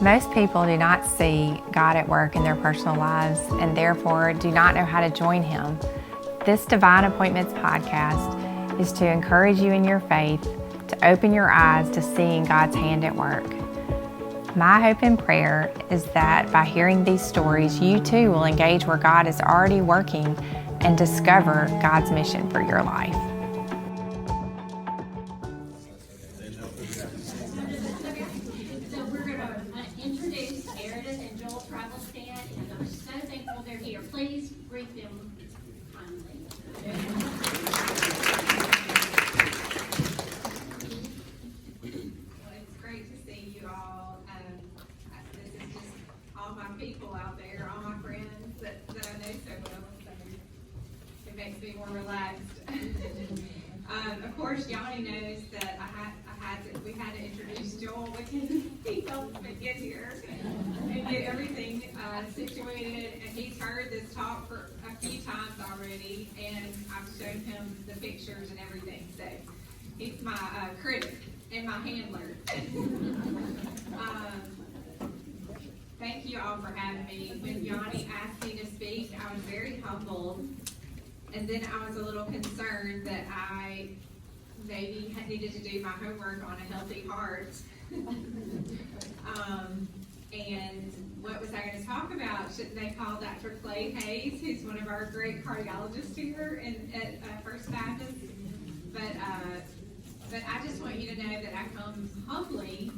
Most people do not see God at work in their personal lives and therefore do not know how to join Him. This Divine Appointments podcast is to encourage you in your faith, to open your eyes to seeing God's hand at work. My hope and prayer is that by hearing these stories, you too will engage where God is already working and discover God's mission for your life. So we're going to introduce Meredith and Joel Travelstan, and I'm so thankful they're here. Please greet them kindly. Well, it's great to see you all. This is just all my people out there, all my friends that I know so well, so it makes me more relaxed. Of course, Yanni knows that we had to introduce Joel because he helped me get here and get everything situated. And he's heard this talk for a few times already, and I've shown him the pictures and everything. So he's my critic and my handler. Thank you all for having me. When Yanni asked me to speak, I was very humbled. And then I was a little concerned that I maybe needed to do my homework on a healthy heart. And what was I going to talk about? Shouldn't they call Dr. Clay Hayes, who's one of our great cardiologists here at First Baptist? But I just want you to know that I come humbly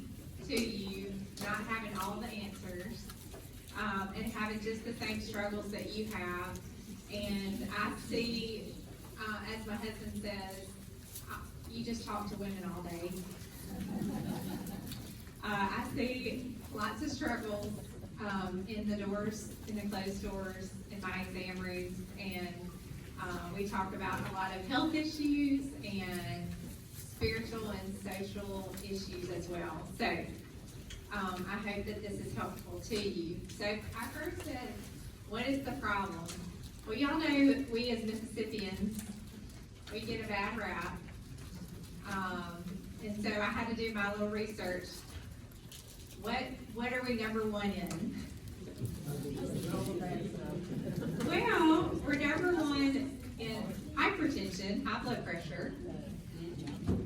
to you, not having all the answers, and having just the same struggles that you have. And I see, as my husband says, you just talk to women all day. I see lots of struggles in the doors, in the closed doors, in my exam rooms, and we talk about a lot of health issues and spiritual and social issues as well. So I hope that this is helpful to you. So I first said, what is the problem? Well, y'all know we as Mississippians, we get a bad rap. And so I had to do my little research. What are we number one in? Well, we're number one in hypertension, high blood pressure.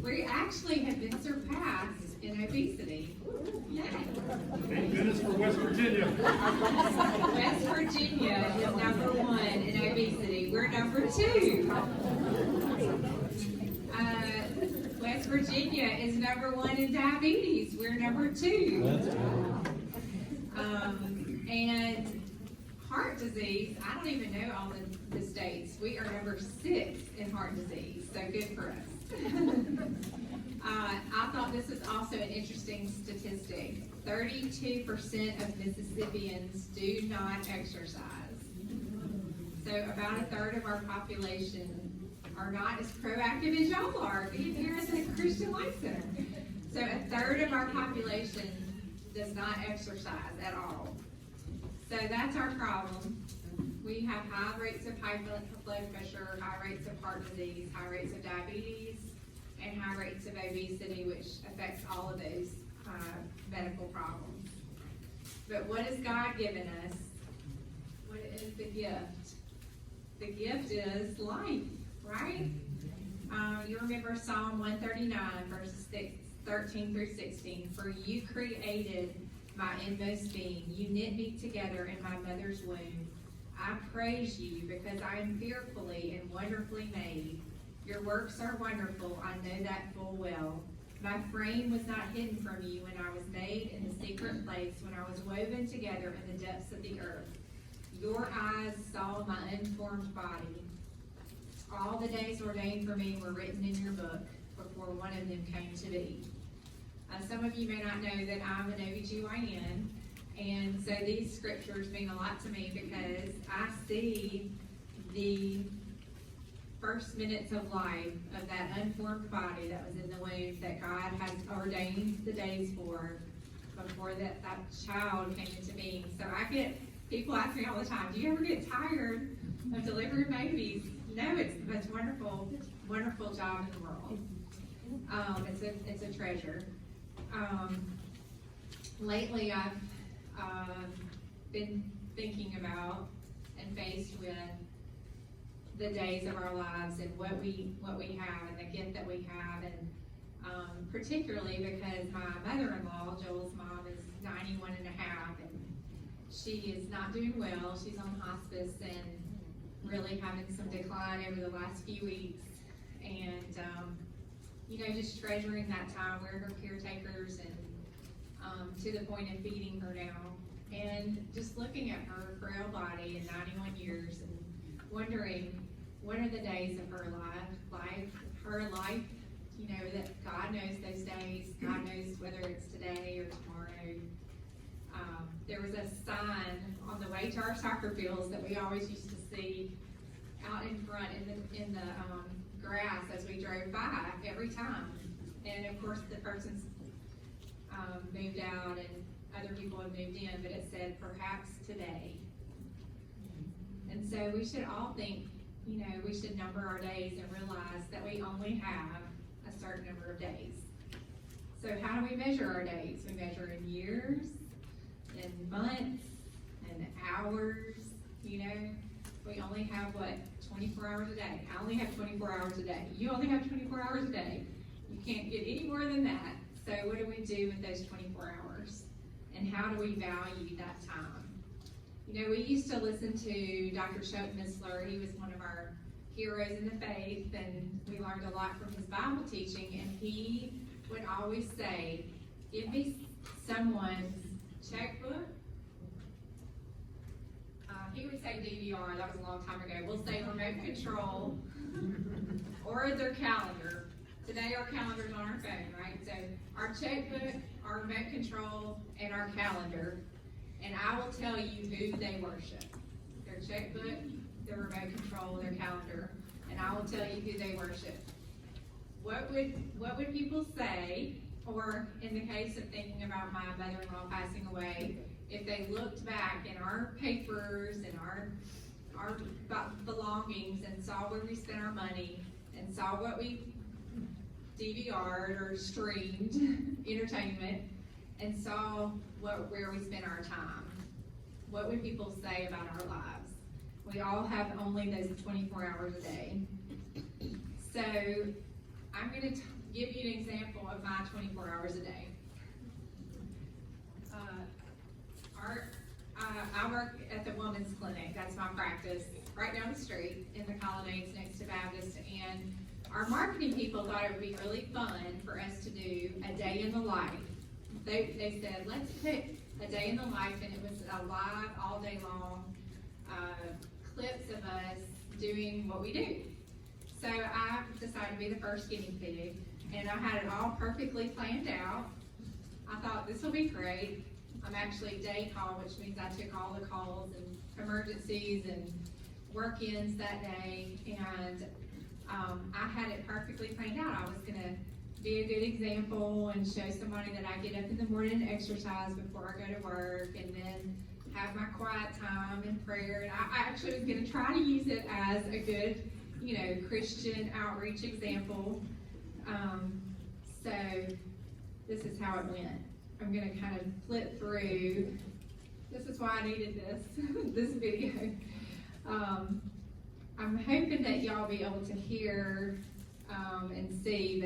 We actually have been surpassed in obesity. Yay. Thank goodness for West Virginia. West Virginia is number one in obesity. We're number two. West Virginia is number one in diabetes. We're number two. And heart disease, I don't even know all the states. We are number 6 in heart disease, so good for us. I thought this was also an interesting statistic. 32% of Mississippians do not exercise. So about a third of our population are not as proactive as y'all are, being here at the Christian Life Center. So a third of our population does not exercise at all. So that's our problem. We have high rates of high blood pressure, high rates of heart disease, high rates of diabetes, and high rates of obesity, which affects all of those medical problems. But what has God given us? What is the gift? The gift is life, right? You remember Psalm 139, verses 13 through 16. For you created my inmost being. You knit me together in my mother's womb. I praise you because I am fearfully and wonderfully made. Your works are wonderful, I know that full well. My frame was not hidden from you when I was made in the secret place, when I was woven together in the depths of the earth. Your eyes saw my unformed body. All the days ordained for me were written in your book before one of them came to be. Some of you may not know that I'm an OBGYN, and so these scriptures mean a lot to me because I see the first minutes of life of that unformed body that was in the womb that God has ordained the days for before that child came into being. So I get people ask me all the time, do you ever get tired of delivering babies? No, it's the most wonderful job in the world. It's a treasure. lately I've been thinking about and faced with the days of our lives and what we have and the gift that we have, and particularly because my mother-in-law, Joel's mom, is 91 and a half, and she is not doing well. She's on hospice and really having some decline over the last few weeks, and just treasuring that time. We're her caretakers, and to the point of feeding her now, and just looking at her frail body in 91 years and wondering what are the days of her life, that God knows those days. God knows whether it's today or tomorrow. There was a sign on the way to our soccer fields that we always used to see out in front in the grass as we drove by every time. And of course the person's moved out and other people have moved in, but it said perhaps today. And so we should all think, we should number our days and realize that we only have a certain number of days. So how do we measure our days? We measure in years, in months, in hours. We only have 24 hours a day. I only have 24 hours a day. You only have 24 hours a day. You can't get any more than that. So what do we do with those 24 hours? And how do we value that time? We used to listen to Dr. Schultz-Missler. He was one of our heroes in the faith, and we learned a lot from his Bible teaching, and he would always say, give me someone's checkbook. He would say DVR, that was a long time ago. We'll say remote control or their calendar. Today our calendar's on our phone, right? So our checkbook, our remote control, and our calendar. And I will tell you who they worship. Their checkbook, their remote control, their calendar. And I will tell you who they worship. What would people say, or in the case of thinking about my mother-in-law passing away, if they looked back in our papers and our belongings and saw where we spent our money and saw what we DVR'd or streamed entertainment and saw where we spent our time, what would people say about our lives? We all have only those 24 hours a day. So I'm going to give you an example of my 24 hours a day. I work at the women's clinic. That's my practice, right down the street in the Colonnades next to Baptist. And our marketing people thought it would be really fun for us to do a day in the life. They said, let's pick a day in the life, and it was a live, all day long clips of us doing what we do. So I decided to be the first guinea pig, and I had it all perfectly planned out. I thought this will be great. I'm actually day call, which means I took all the calls and emergencies and work-ins that day, and I had it perfectly planned out. I was gonna be a good example and show somebody that I get up in the morning and exercise before I go to work, and then have my quiet time and prayer. And I actually was gonna try to use it as a good, Christian outreach example. So this is how it went. I'm gonna kind of flip through. This is why I needed this video. I'm hoping that y'all be able to hear and see,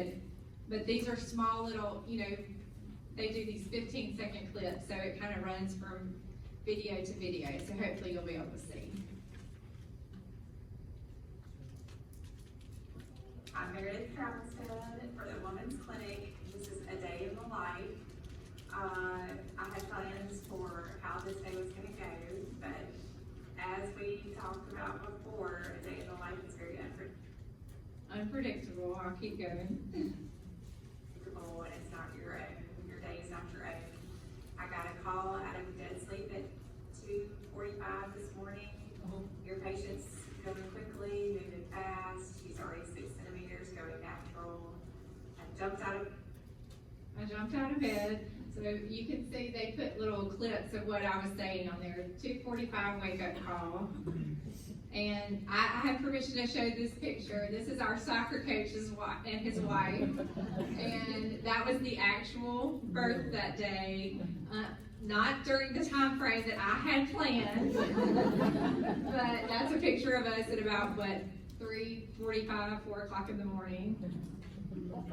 but these are small little, they do these 15-second clips, so it kind of runs from video to video, so hopefully you'll be able to see. I'm Meredith Travelstead for the Women's Clinic. This is a day in the life. I had plans for how this day was going to go, but as we talked about before, a day in the life is very Unpredictable. I'll keep going. unpredictable, and it's not your own. Your day is not your own. I got a call out of dead sleep at 2:45 this morning. Your patient's going quickly, moving fast. She's already 6 centimeters, going natural. I jumped out of bed. So you can see they put little clips of what I was saying on there. 2:45 wake up call. And I have permission to show this picture. This is our soccer coach's wife and his wife. And that was the actual birth that day. Not during the time frame that I had planned. But that's a picture of us at about, 3:45, 4 o'clock in the morning.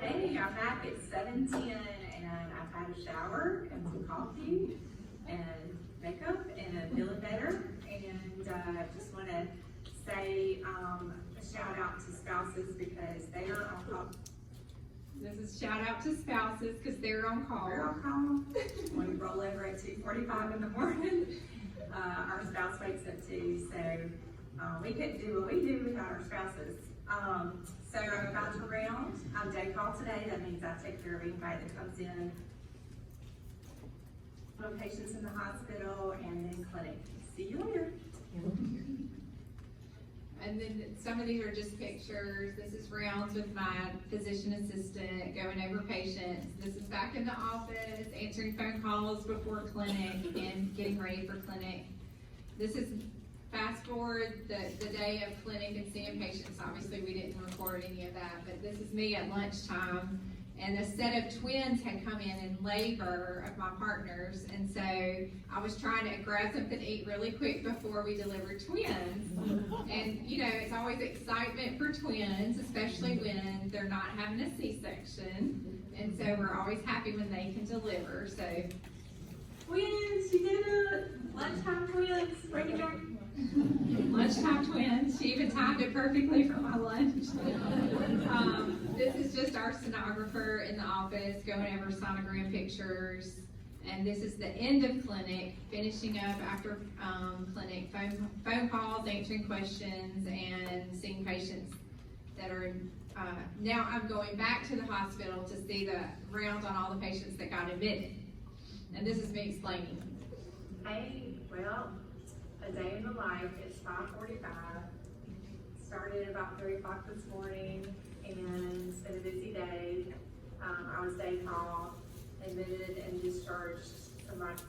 Hey, I'm back at 7:10 and I've had a shower and some coffee and makeup and I'm feeling better. And just want to say a shout out to spouses because they are on call. This is shout out to spouses because they're on call. They're on call. When we roll over at 2:45 in the morning, our spouse wakes up too. So we couldn't do what we do without our spouses. So I'm about to round. I'm day call today. That means I take care of anybody that comes in. Patients in the hospital and then clinic. See you later. And then some of these are just pictures. This is rounds with my physician assistant going over patients. This is back in the office, answering phone calls before clinic and getting ready for clinic. This is fast forward the day of clinic and seeing patients. Obviously we didn't record any of that, but this is me at lunchtime. And a set of twins had come in labor of my partners. And so I was trying to grab something to eat really quick before we delivered twins. And you know, it's always excitement for twins, especially when they're not having a C-section. And so we're always happy when they can deliver. So Twins, you did it. Lunchtime twins. Bring it back. lunchtime twins. She even timed it perfectly for my lunch. This is just our sonographer in the office going over sonogram pictures. And this is the end of clinic, finishing up after clinic, phone calls, answering questions, and seeing patients that are, now I'm going back to the hospital to see the rounds on all the patients that got admitted. And this is me explaining. Hey, well, a day in the life, it's 5:45. Started about 3 o'clock this morning, and it's been a busy day. I was day call, admitted and discharged somebody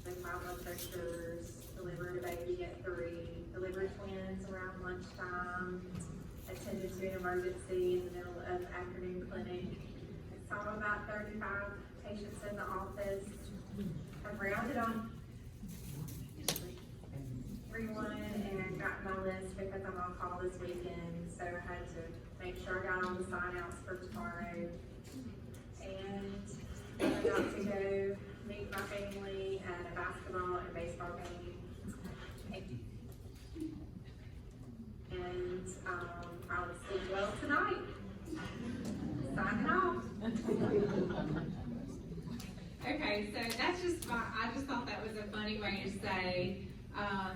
with high blood pressures, delivered a baby at 3, delivered twins around lunchtime, attended to an emergency in the middle of afternoon clinic. Saw about 35 patients in the office. I've rounded on everyone and got my list because I'm on call this weekend, so I had to make sure I got all the sign outs for tomorrow. And I'm about to go meet my family at a basketball and baseball game. And I'll sleep well tonight. Signing off. Okay, so that's just I just thought that was a funny way to say,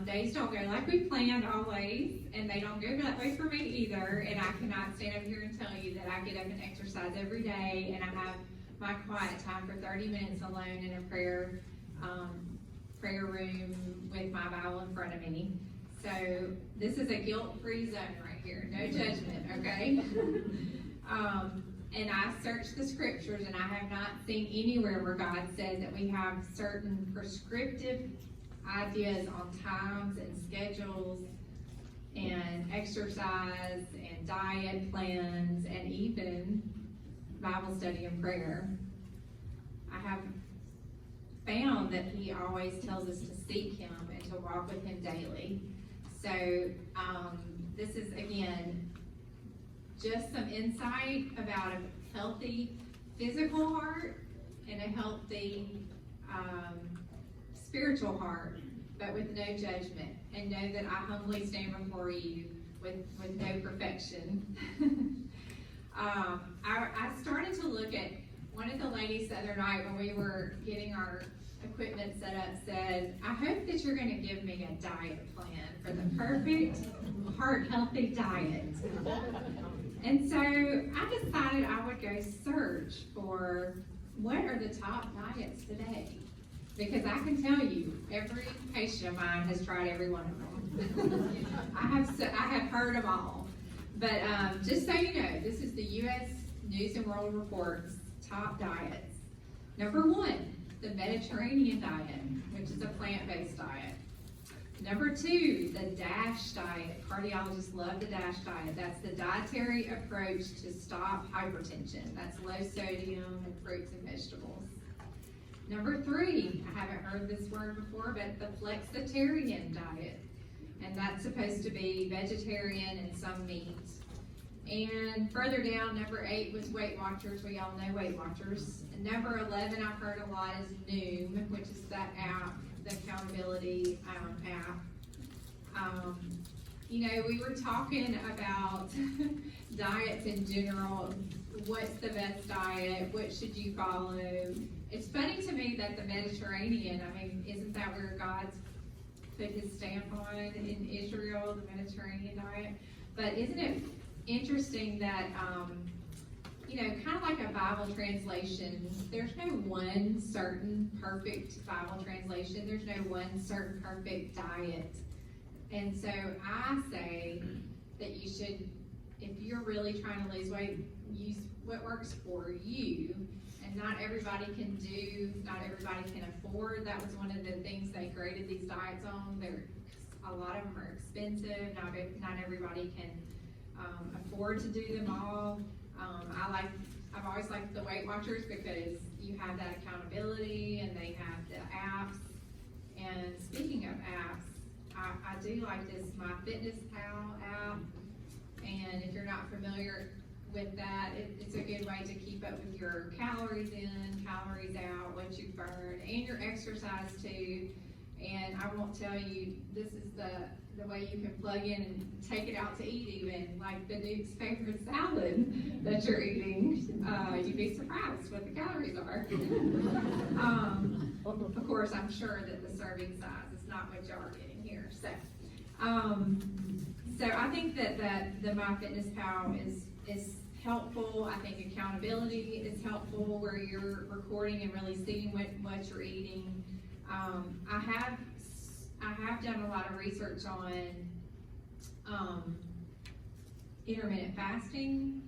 days don't go like we planned always, and they don't go that way for me either, and I cannot stand up here and tell you that I get up and exercise every day, and I have my quiet time for 30 minutes alone in a prayer room with my Bible in front of me. So this is a guilt-free zone right here, no judgment, okay? And I searched the scriptures, and I have not seen anywhere where God said that we have certain prescriptive ideas on times and schedules and exercise and diet plans and even Bible study and prayer. I have found that He always tells us to seek Him and to walk with Him daily. So this is, again, just some insight about a healthy physical heart and a healthy spiritual heart, but with no judgment. And know that I humbly stand before you with no perfection. I started to look at, one of the ladies the other night when we were getting our equipment set up said, I hope that you're going to give me a diet plan for the perfect heart healthy diet. And so I decided I would go search for what are the top diets today. Because I can tell you, every patient of mine has tried every one of them. I have heard them all. But just so you know, this is the U.S. News and World Report's top diets. Number 1, the Mediterranean diet, which is a plant-based diet. Number 2, the DASH diet. Cardiologists love the DASH diet. That's the dietary approach to stop hypertension. That's low sodium and fruits and vegetables. Number 3, I haven't heard this word before, but the flexitarian diet. And that's supposed to be vegetarian and some meat. And further down, number 8 was Weight Watchers. We all know Weight Watchers. And number 11, I've heard a lot, is Noom, which is that app, the accountability app. We were talking about diets in general. What's the best diet? What should you follow? It's funny to me that the Mediterranean, isn't that where God's put his stamp on in Israel, the Mediterranean diet? But isn't it interesting that, kind of like a Bible translation, there's no one certain perfect Bible translation. There's no one certain perfect diet. And so I say that you should, if you're really trying to lose weight, use what works for you. And not everybody can afford. That was one of the things they graded these diets on. A lot of them are expensive. Not everybody can afford to do them all. I've always liked the Weight Watchers because you have that accountability and they have the apps. And speaking of apps, I do like this MyFitnessPal app. And if you're not familiar with that, it's a good way to keep up with your calories in, calories out, what you burn, and your exercise too. And I won't tell you, this is the way you can plug in and take it out to eat even, like the Duke's favorite salad that you're eating. You'd be surprised what the calories are. Of course, I'm sure that the serving size is not what y'all are getting here. So I think that the MyFitnessPal is helpful. I think accountability is helpful where you're recording and really seeing what you're eating. I have done a lot of research on intermittent fasting,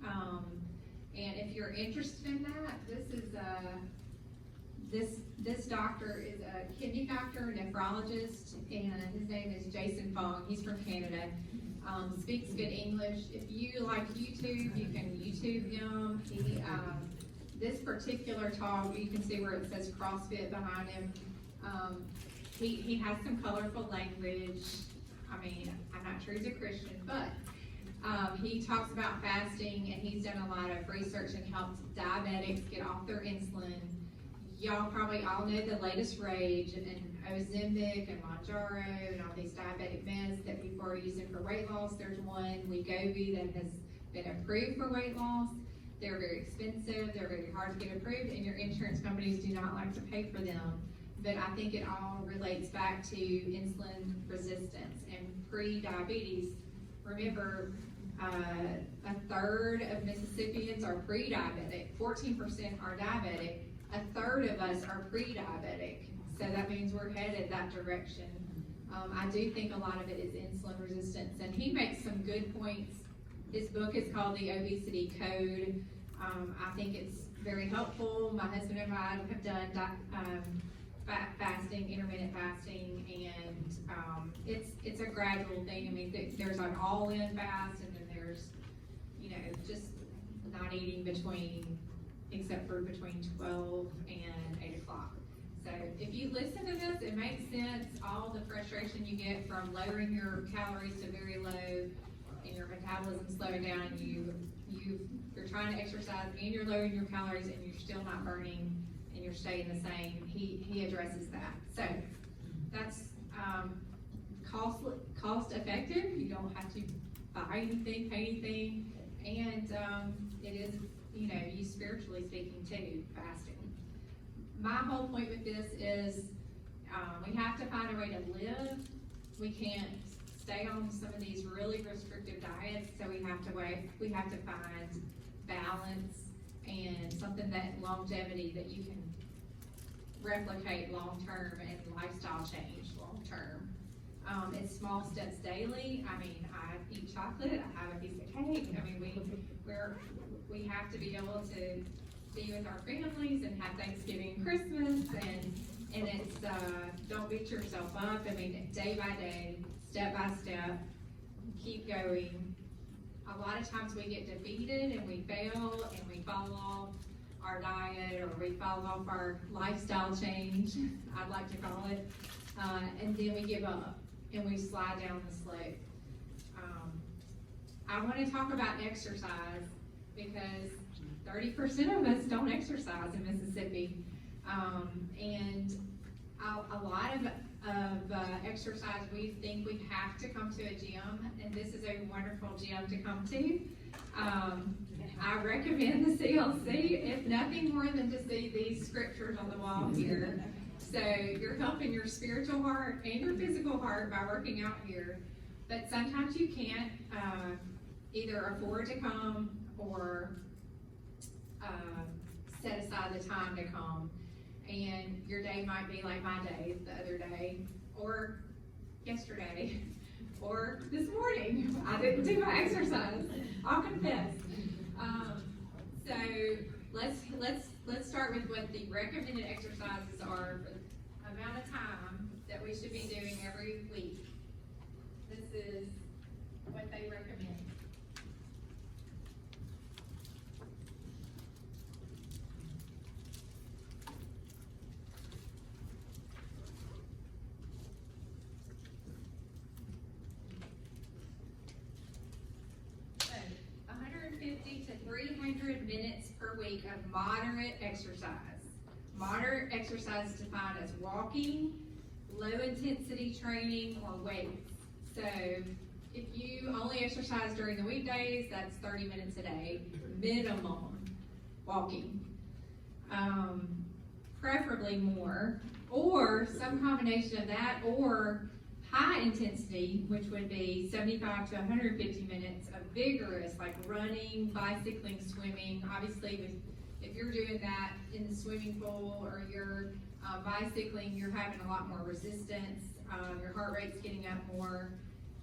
and if you're interested in that, this doctor is a kidney doctor, nephrologist, and his name is Jason Fong. He's from Canada. Speaks good English. If you like YouTube, you can YouTube him. This particular talk, you can see where it says CrossFit behind him. He has some colorful language. I'm not sure he's a Christian, but he talks about fasting, and he's done a lot of research and helped diabetics get off their insulin. Y'all probably all know the latest rage and Ozempic and Mounjaro and all these diabetic meds that people are using for weight loss. There's one, Wegovy, that has been approved for weight loss. They're very expensive, they're very hard to get approved, and your insurance companies do not like to pay for them. But I think it all relates back to insulin resistance and pre-diabetes. Remember, a third of Mississippians are pre-diabetic, 14% are diabetic, a third of us are pre-diabetic. So that means we're headed that direction. I do think a lot of it is insulin resistance, and he makes some good points. His book is called The Obesity Code. I think it's very helpful. My husband and I have done fasting, intermittent fasting, and it's a gradual thing. There's an all-in fast, and then there's, just not eating except for between 12 and 8 o'clock. So if you listen to this, it makes sense. All the frustration you get from lowering your calories to very low and your metabolism slowing down, you're trying to exercise and you're lowering your calories and you're still not burning and you're staying the same. He addresses that. So that's cost effective. You don't have to buy anything, pay anything, and it is, you spiritually speaking too, fasting. My whole point with this is we have to find a way to live. We can't stay on some of these really restrictive diets, so we have to find balance and something that longevity that you can replicate long term and lifestyle change long term. It's small steps daily. I eat chocolate, I have a piece of cake. We have to be able to be with our families and have Thanksgiving and Christmas and And it's, don't beat yourself up. I mean, day by day, step by step, keep going. A lot of times we get defeated and we fail and we fall off our diet, or we fall off our lifestyle change, I'd like to call it, and then we give up and we slide down the slope. I want to talk about exercise because 30% of us don't exercise in Mississippi, and a lot of exercise, we think we have to come to a gym, and this is a wonderful gym to come to. I recommend the CLC, if nothing more than to see these scriptures on the wall here. So you're helping your spiritual heart and your physical heart by working out here. But sometimes you can't either afford to come or set aside the time to come. And your day might be like my day the other day, or yesterday, or this morning. I didn't do my exercise, I'll confess. So let's start with what the recommended exercises are for the amount of time that we should be doing every week. This is what they recommend. So 150 to 300 minutes per week of moderate exercise. Moderate exercise is defined as walking, low intensity training, or weights. So if you only exercise during the weekdays, that's 30 minutes a day, minimum walking. Preferably more, or some combination of that, or high intensity, which would be 75 to 150 minutes of vigorous, like running, bicycling, swimming. Obviously, if you're doing that in the swimming pool or you're bicycling, you're having a lot more resistance, your heart rate's getting up more.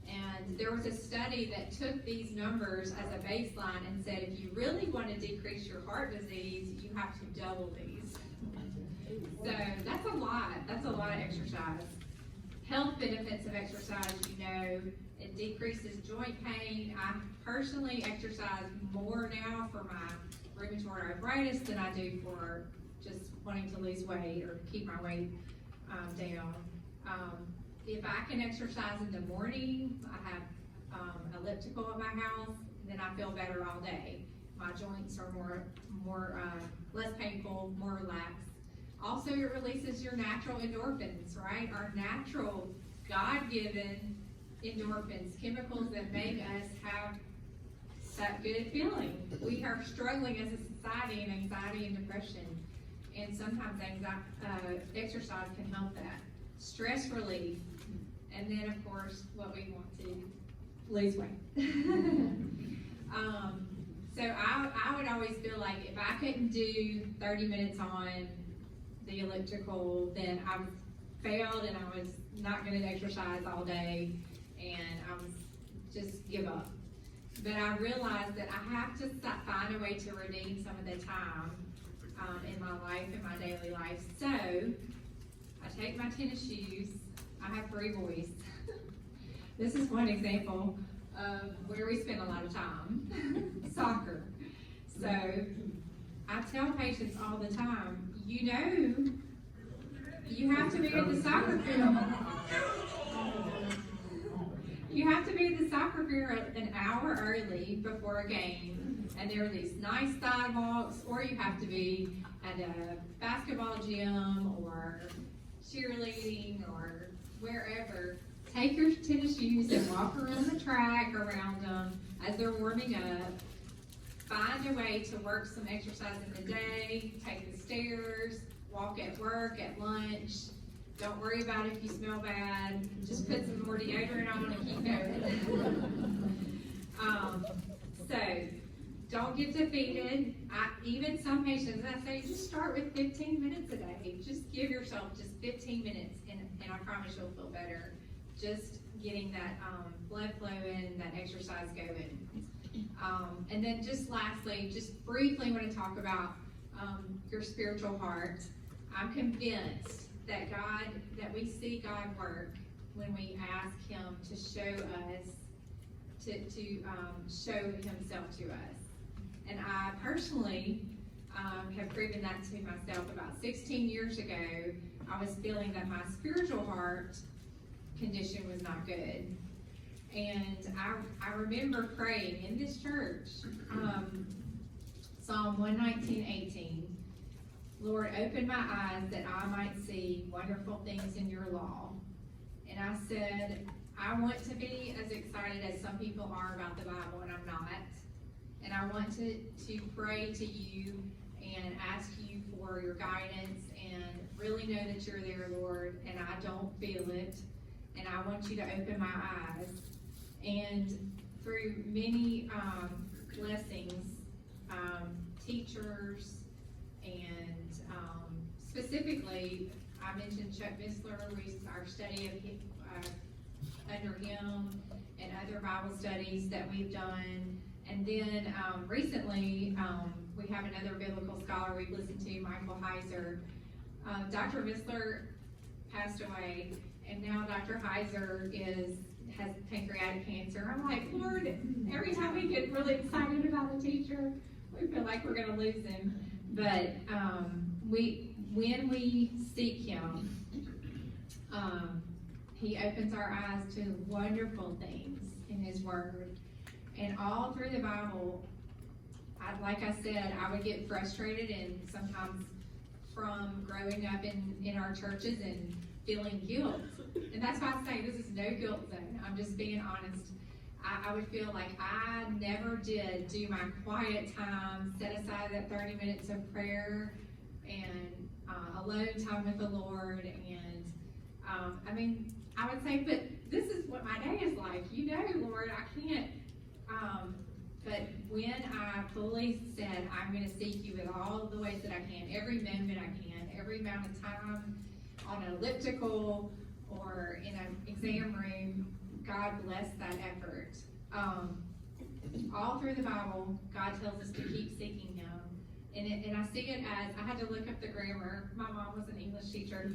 And there was a study that took these numbers as a baseline and said, if you really want to decrease your heart disease, you have to double these. So that's a lot of exercise. Health benefits of exercise, you know, it decreases joint pain. I personally exercise more now for my rheumatoid arthritis than I do for just wanting to lose weight or keep my weight down. If I can exercise in the morning, I have elliptical at my house, then I feel better all day. My joints are less painful, more relaxed. Also, it releases your natural endorphins, right? Our natural, God-given endorphins, chemicals that make us have that good feeling. We are struggling as a society in anxiety and depression, and sometimes exercise can help that. Stress relief, and then of course, what we want to lose weight. So I would always feel like if I couldn't do 30 minutes on the elliptical, then I failed and I was not going to exercise all day, and I was just give up. But I realized that I have to find a way to redeem some of the time in my life, in my daily life. So I take my tennis shoes. I have 3 boys. This is one example of where we spend a lot of time, soccer. So I tell patients all the time, you know, you have to be at the soccer field. You have to be at the soccer field an hour early before a game, and there are these nice sidewalks, or you have to be at a basketball gym or cheerleading or wherever. Take your tennis shoes and walk around the track around them as they're warming up. Find a way to work some exercise in the day, take the stairs, walk at work, at lunch. Don't worry about if you smell bad. Just put some more deodorant on and keep going. So don't get defeated. Even some patients, I say, just start with 15 minutes a day. Just give yourself just 15 minutes, and I promise you'll feel better. Just getting that blood flow in, that exercise going. And then just lastly, just briefly want to talk about your spiritual heart. I'm convinced that we see God work when we ask Him to show us, to show Himself to us. And I personally have proven that to myself. About 16 years ago, I was feeling that my spiritual heart condition was not good. And I remember praying in this church, Psalm 119:18, Lord, open my eyes that I might see wonderful things in your law. And I said, I want to be as excited as some people are about the Bible, and I'm not. And I want to pray to you and ask you for your guidance and really know that you're there, Lord, and I don't feel it. And I want you to open my eyes. And through many blessings, teachers, and specifically, I mentioned Chuck Missler, our study of under him, and other Bible studies that we've done. And then recently, we have another biblical scholar we've listened to, Michael Heiser. Dr. Missler passed away, and now Dr. Heiser has pancreatic cancer. I'm like, Lord, every time we get really excited about a teacher, we feel like we're going to lose him. But when we seek him, he opens our eyes to wonderful things in his word. And all through the Bible, like I said, I would get frustrated, and sometimes from growing up in our churches and feeling guilt. And that's why I say this is no guilt zone. I'm just being honest. I would feel like I never did do my quiet time, set aside that 30 minutes of prayer and alone time with the Lord. And I would say, but this is what my day is like. You know, Lord, I can't. But when I fully said, I'm going to seek you with all the ways that I can, every moment I can, every amount of time on an elliptical or in an exam room, God bless that effort. All through the Bible, God tells us to keep seeking Him. And I see it as, I had to look up the grammar. My mom was an English teacher.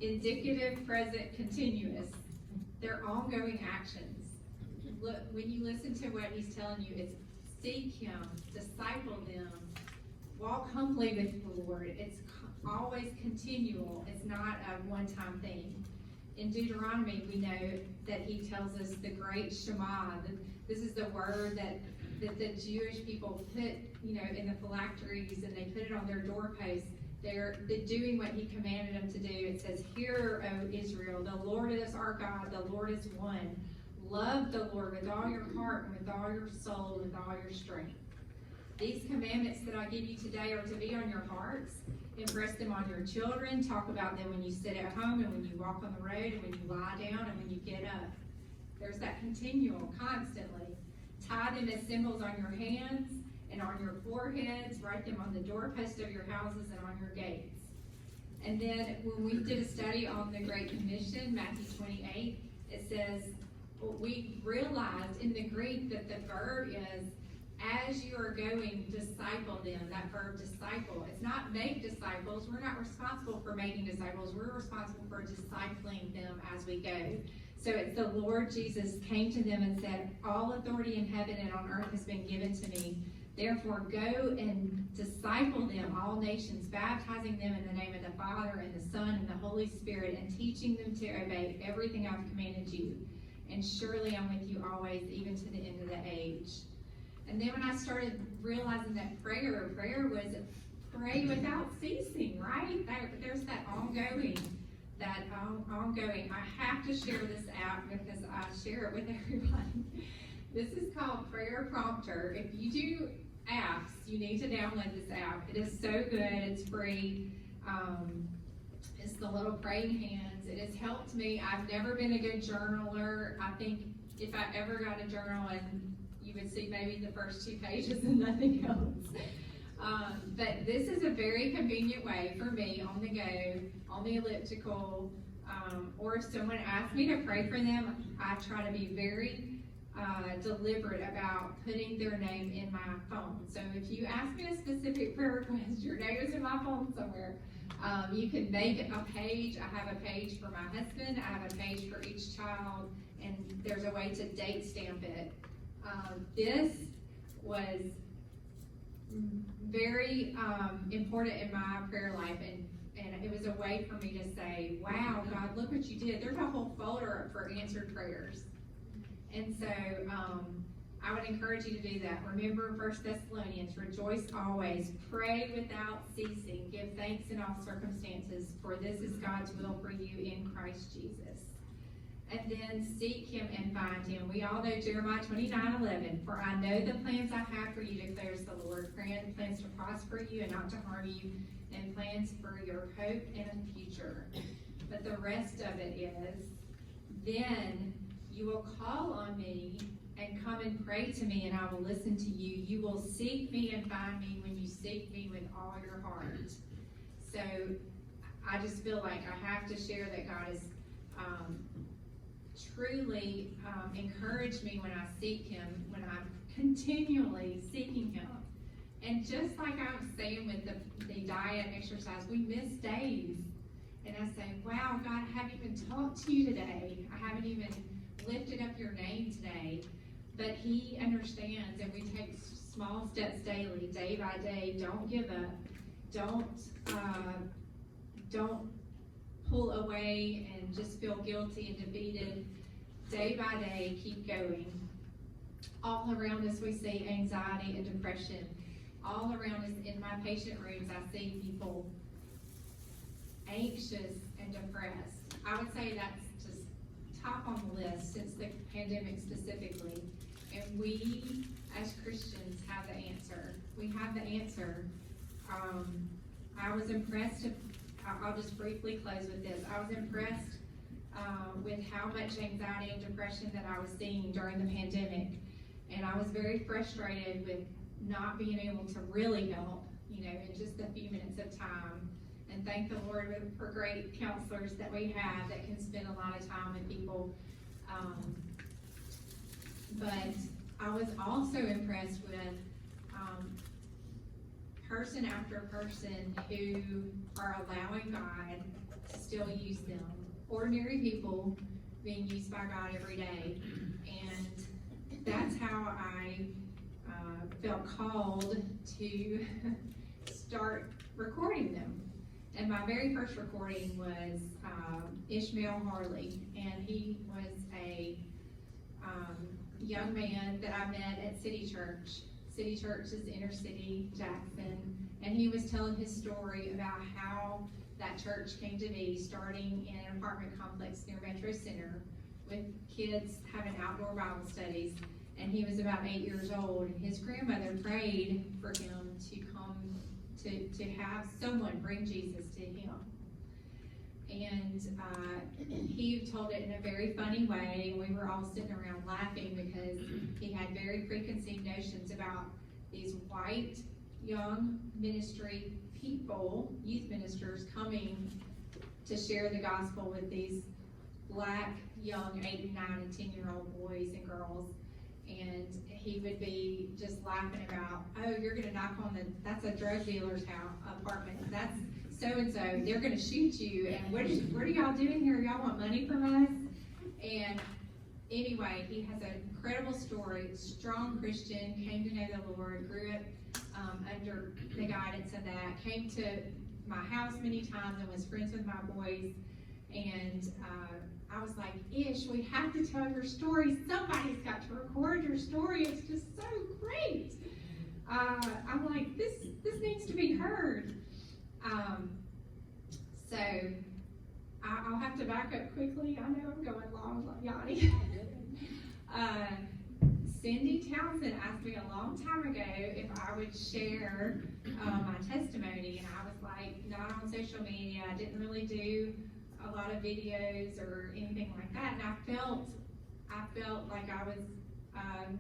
Indicative, present, continuous. They're ongoing actions. Look, when you listen to what He's telling you, it's seek Him, disciple them, walk humbly with the Lord. It's always continual. It's not a one-time thing. In Deuteronomy, we know that He tells us the great Shema. This is the word that the Jewish people put, in the phylacteries, and they put it on their doorposts. They're doing what He commanded them to do. It says, "Hear, O Israel, the Lord is our God, the Lord is one. Love the Lord with all your heart and with all your soul and with all your strength." These commandments that I give you today are to be on your hearts. Impress them on your children. Talk about them when you sit at home and when you walk on the road and when you lie down and when you get up. There's that continual, constantly. Tie them as symbols on your hands and on your foreheads. Write them on the doorposts of your houses and on your gates. And then when we did a study on the Great Commission, Matthew 28, it says, we realized in the Greek that the verb is, as you are going, disciple them. That verb disciple. It's not make disciples. We're not responsible for making disciples. We're responsible for discipling them as we go. So it's the Lord Jesus came to them and said, all authority in heaven and on earth has been given to me. Therefore go and disciple them, all nations, baptizing them in the name of the Father and the Son and the Holy Spirit, and teaching them to obey everything I've commanded you. And surely I'm with you always, even to the end of the age. And then when I started realizing that prayer was pray without ceasing, right? There's that ongoing. I have to share this app because I share it with everybody. This is called Prayer Proctor. If you do apps, you need to download this app. It is so good. It's free. It's the little praying hands. It has helped me. I've never been a good journaler. I think if I ever got a journal, and you would see maybe the first 2 pages and nothing else. But this is a very convenient way for me on the go, on the elliptical, or if someone asks me to pray for them, I try to be very deliberate about putting their name in my phone. So if you ask me a specific prayer request, your name is in my phone somewhere. You can make a page. I have a page for my husband, I have a page for each child, and there's a way to date stamp it. This was very important in my prayer life, and it was a way for me to say, wow, God, look what you did. There's a whole folder for answered prayers. And so I would encourage you to do that. Remember 1 Thessalonians, rejoice always, pray without ceasing, give thanks in all circumstances, for this is God's will for you in Christ Jesus. And then seek him and find him. We all know Jeremiah 29:11. For I know the plans I have for you, declares the Lord. Plans to prosper you and not to harm you, and plans for your hope and a future. But the rest of it is, then you will call on me and come and pray to me, and I will listen to you. You will seek me and find me when you seek me with all your heart. So I just feel like I have to share that God has truly encouraged me when I seek him, when I'm continually seeking him. And just like I was saying with the diet and exercise, we miss days. And I say, wow, God, I haven't even talked to you today. I haven't even lifted up your name today. But he understands, and we take small steps daily, day by day. Don't give up. Don't pull away and just feel guilty and defeated. Day by day, keep going. All around us, we see anxiety and depression. All around us in my patient rooms, I see people anxious and depressed. I would say that's just top on the list since the pandemic specifically. And we, as Christians, have the answer. We have the answer. I was impressed. I'll just briefly close with this. I was impressed with how much anxiety and depression that I was seeing during the pandemic. And I was very frustrated with not being able to really help, in just a few minutes of time. And thank the Lord for great counselors that we have that can spend a lot of time with people. But I was also impressed with person after person who are allowing God to still use them. Ordinary people being used by God every day. And that's how I felt called to start recording them. And my very first recording was Ishmael Harley, and he was a young man that I met at City Church. City Church is inner city Jackson, and he was telling his story about how that church came to be, starting in an apartment complex near Metro Center with kids having outdoor Bible studies. And he was about 8 years old, and his grandmother prayed for him to come to have someone bring Jesus to him. And he told it in a very funny way, and we were all sitting around laughing because he had very preconceived notions about these white young ministry people, youth ministers, coming to share the gospel with these black young 8 and 9 and 10-year-old boys and girls. And he would be just laughing about, oh, you're going to knock on that's a drug dealer's house apartment. That's so-and-so. They're going to shoot you. And what are y'all doing here? Y'all want money from us? And anyway, he has an incredible story. Strong Christian, came to know the Lord, grew up under the guidance of that, came to my house many times and was friends with my boys. And I was like, Ish, we have to tell your story. Somebody's got to record your story. It's just so great. I'm like, this needs to be heard. So I'll have to back up quickly. I know I'm going long, Yanni. Cindy Townsend asked me a long time ago if I would share my testimony, and I was like, not on social media. I didn't really do a lot of videos or anything like that, and I felt like I was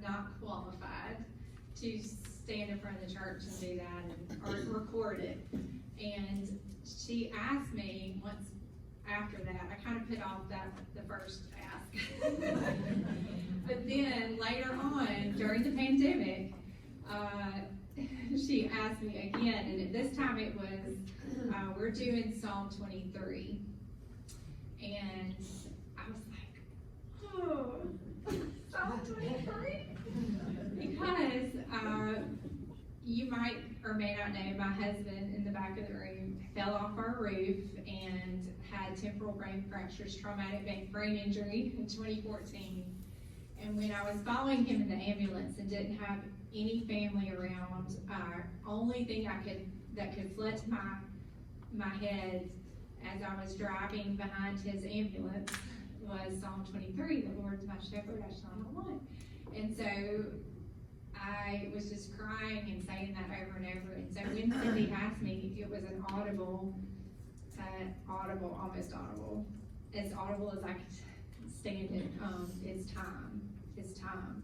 not qualified to stand in front of the church and do that or record it. And she asked me once after that. I kind of put off the first ask. But then later on, during the pandemic, she asked me again, and at this time it was, we're doing Psalm 23. And I was like, oh, Psalm 23? Because you might or may not know, my husband in the back of the room fell off our roof and had temporal brain fractures, traumatic brain injury in 2014. And when I was following him in the ambulance and didn't have any family around, only thing that could flood to my head as I was driving behind his ambulance was Psalm 23, the Lord's my shepherd, I shall not want. And so I was just crying and saying that over and over. And so when Cindy asked me, it was an audible, almost audible, as audible as I could stand it. It's time.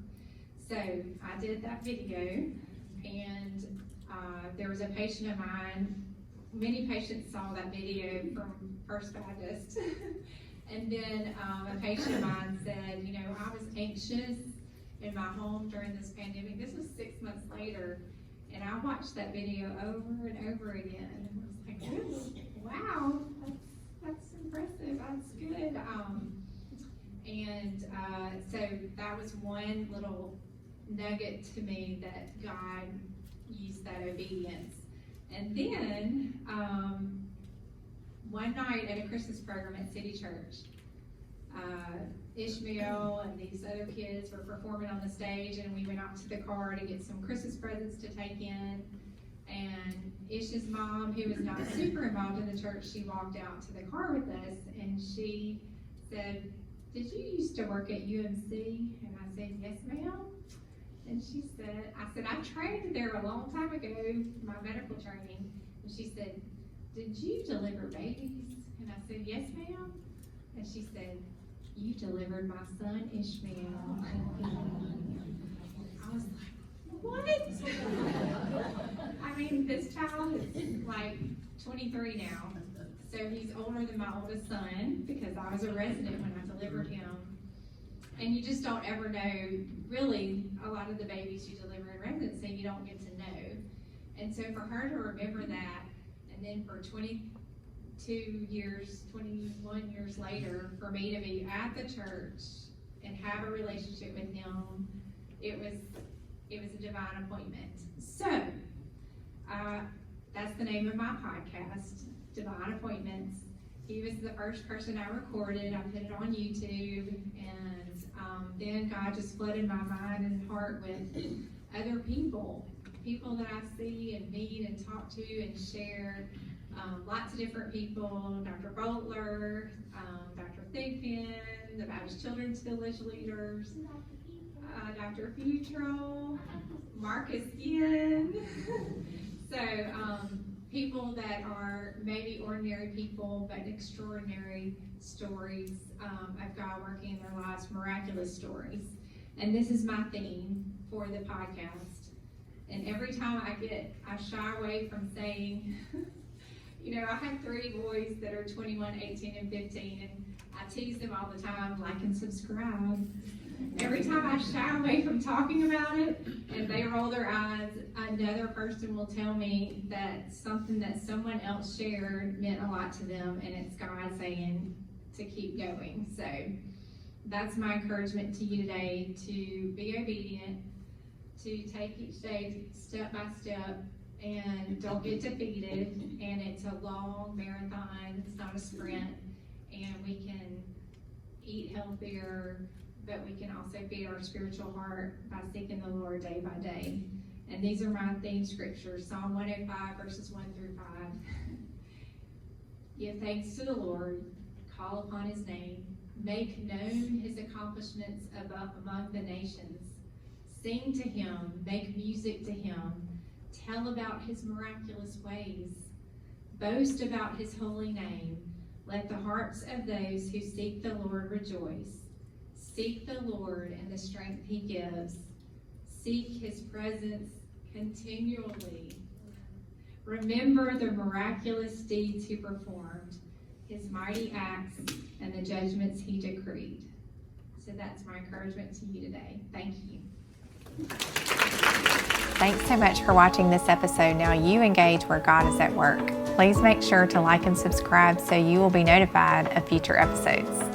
So I did that video, and there was a patient of mine. Many patients saw that video from First Baptist. And then a patient of mine said, you know, I was anxious in my home during this pandemic. This was 6 months later, and I watched that video over and over again. And I was like, oh, wow, that's impressive, that's good. So that was one little nugget to me that God used that obedience. And then one night at a Christmas program at City Church, Ishmael and these other kids were performing on the stage, and we went out to the car to get some Christmas presents to take in. And Ish's mom, who was not super involved in the church, she walked out to the car with us, and she said, "Did you used to work at UMC?" And I said, "Yes, ma'am." And she said, I trained there a long time ago, my medical training. And she said, "Did you deliver babies?" And I said, "Yes, ma'am." And she said, "You delivered my son, Ishmael." I was like, what? I mean, this child is like 23 now. So he's older than my oldest son, because I was a resident when I delivered him. And you just don't ever know, really, a lot of the babies you deliver in residency, you don't get to know. And so for her to remember that, and then for 21 years later, for me to be at the church and have a relationship with him, it was a divine appointment. So, that's the name of my podcast, Divine Appointments. He was the first person I recorded. I put it on YouTube, and then God just flooded my mind and heart with other people that I see and meet and talk to and share. Lots of different people, Dr. Boltler, Dr. Thigpen, the Baptist Children's Village leaders, Dr. Futrell, Marcus Ginn. So, people that are maybe ordinary people, but extraordinary stories of God working in their lives, miraculous stories. And this is my theme for the podcast. And every time I shy away from saying, you know, I have 3 boys that are 21, 18, and 15, and I tease them all the time, like and subscribe. Every time I shy away from talking about it and they roll their eyes, another person will tell me that something that someone else shared meant a lot to them, and it's God saying to keep going. So that's my encouragement to you today, to be obedient, to take each day step by step, and don't get defeated. And it's a long marathon, it's not a sprint, and we can eat healthier, but we can also feed our spiritual heart by seeking the Lord day by day. And these are my theme scriptures, Psalm 105, verses 1 through 5. Give thanks to the Lord, call upon his name, make known his accomplishments among the nations. Sing to him, make music to him, tell about his miraculous ways, boast about his holy name. Let the hearts of those who seek the Lord rejoice. Seek the Lord and the strength he gives. Seek his presence continually. Remember the miraculous deeds he performed, his mighty acts, and the judgments he decreed. So that's my encouragement to you today. Thank you. Thanks so much for watching this episode. Now you engage where God is at work. Please make sure to like and subscribe so you will be notified of future episodes.